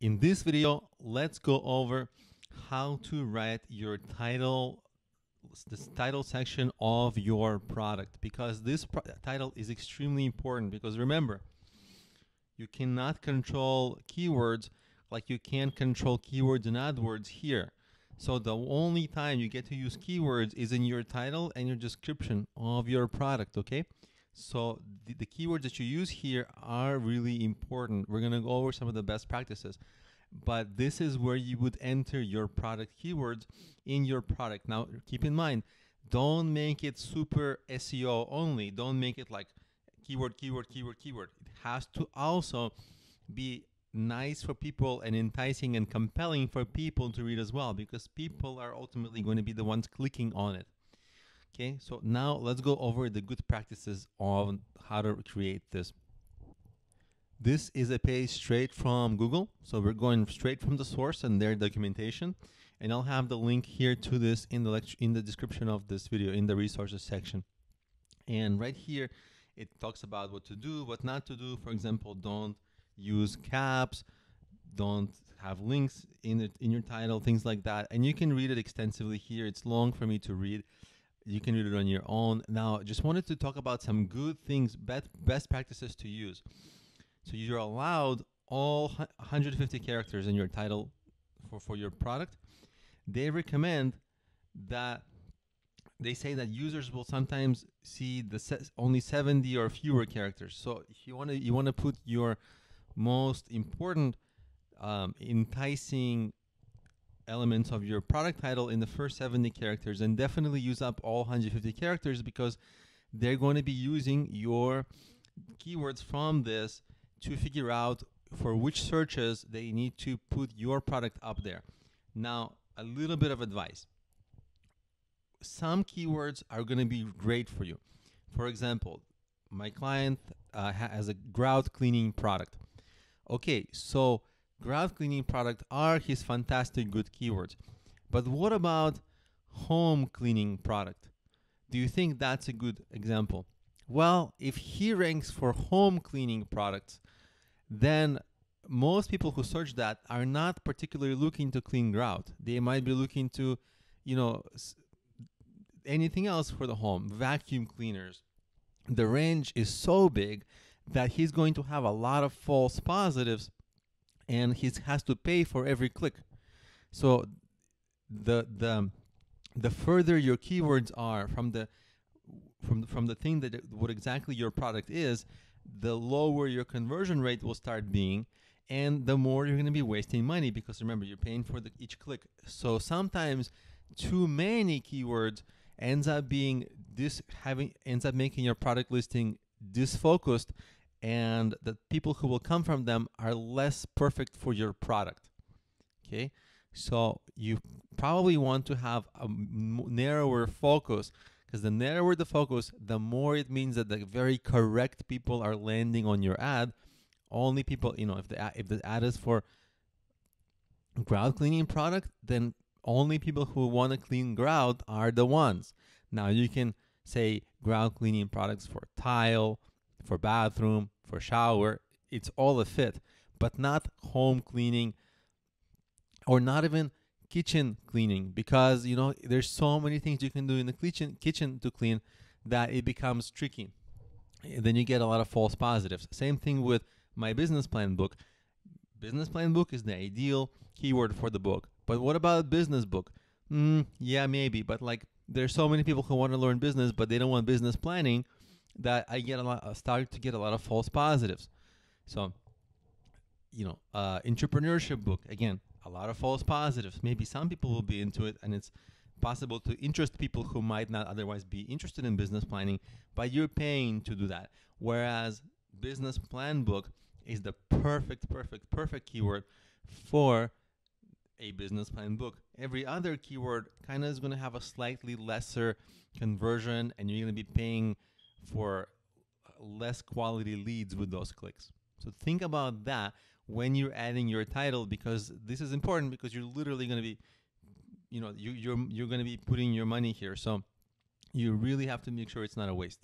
In this video, let's go over how to write your title, this title section of your product, because this title is extremely important. Because remember, you cannot control keywords like you can control keywords in AdWords here. So the only time you get to use keywords is in your title and your description of your product, okay? So the keywords that you use here are really important. We're gonna go over some of the best practices, but this is where you would enter your product keywords in your product. Now, keep in mind, don't make it super SEO only. Don't make it like keyword, keyword, keyword, keyword. It has to also be nice for people and enticing and compelling for people to read as well, because people are ultimately going to be the ones clicking on it. Okay, so now let's go over the good practices on how to create this. This is a page straight from Google, so we're going straight from the source and their documentation, and I'll have the link here to this in the description of this video in the resources section. And right here it talks about what to do, what not to do. For example, don't use caps, don't have links in your title, things like that. And you can read it extensively here. It's long for me to read. You can read it on your own. Now, just wanted to talk about some good things, best practices to use. So you're allowed all 150 characters in your title for your product. They recommend that, they say that users will sometimes see only 70 or fewer characters. So if you want to put your most important enticing elements of your product title in the first 70 characters, and definitely use up all 150 characters, because they're going to be using your keywords from this to figure out for which searches they need to put your product up there. Now, a little bit of advice. Some keywords are going to be great for you. For example, my client has a grout cleaning product. Okay, so grout cleaning product are his fantastic good keywords. But what about home cleaning product? Do you think that's a good example? Well, if he ranks for home cleaning products, then most people who search that are not particularly looking to clean grout. They might be looking to, anything else for the home, vacuum cleaners. The range is so big that he's going to have a lot of false positives, and he has to pay for every click. So the further your keywords are from the thing that what exactly your product is, the lower your conversion rate will start being, and the more you're going to be wasting money, because remember, you're paying for each click. So sometimes too many keywords ends up making your product listing disfocused, and the people who will come from them are less perfect for your product. Okay, so you probably want to have a narrower focus, because the narrower the focus, the more it means that the very correct people are landing on your ad. Only people, if the ad is for grout cleaning product, then only people who want to clean grout are the ones. Now you can say grout cleaning products for tile, for bathroom, for shower. It's all a fit, but not home cleaning, or not even kitchen cleaning, because there's so many things you can do in the kitchen to clean that it becomes tricky. Then you get a lot of false positives. Same thing with my business plan book. Business plan book is the ideal keyword for the book. But what about business book? Yeah, maybe, but there's so many people who want to learn business, but they don't want business planning, that I start to get a lot of false positives. So, entrepreneurship book, again, a lot of false positives. Maybe some people will be into it, and it's possible to interest people who might not otherwise be interested in business planning, but you're paying to do that. Whereas business plan book is the perfect keyword for a business plan book. Every other keyword kind of is going to have a slightly lesser conversion, and you're going to be paying for less quality leads with those clicks. So think about that when you're adding your title, because this is important, because you're literally going to be, you're going to be putting your money here. So you really have to make sure it's not a waste.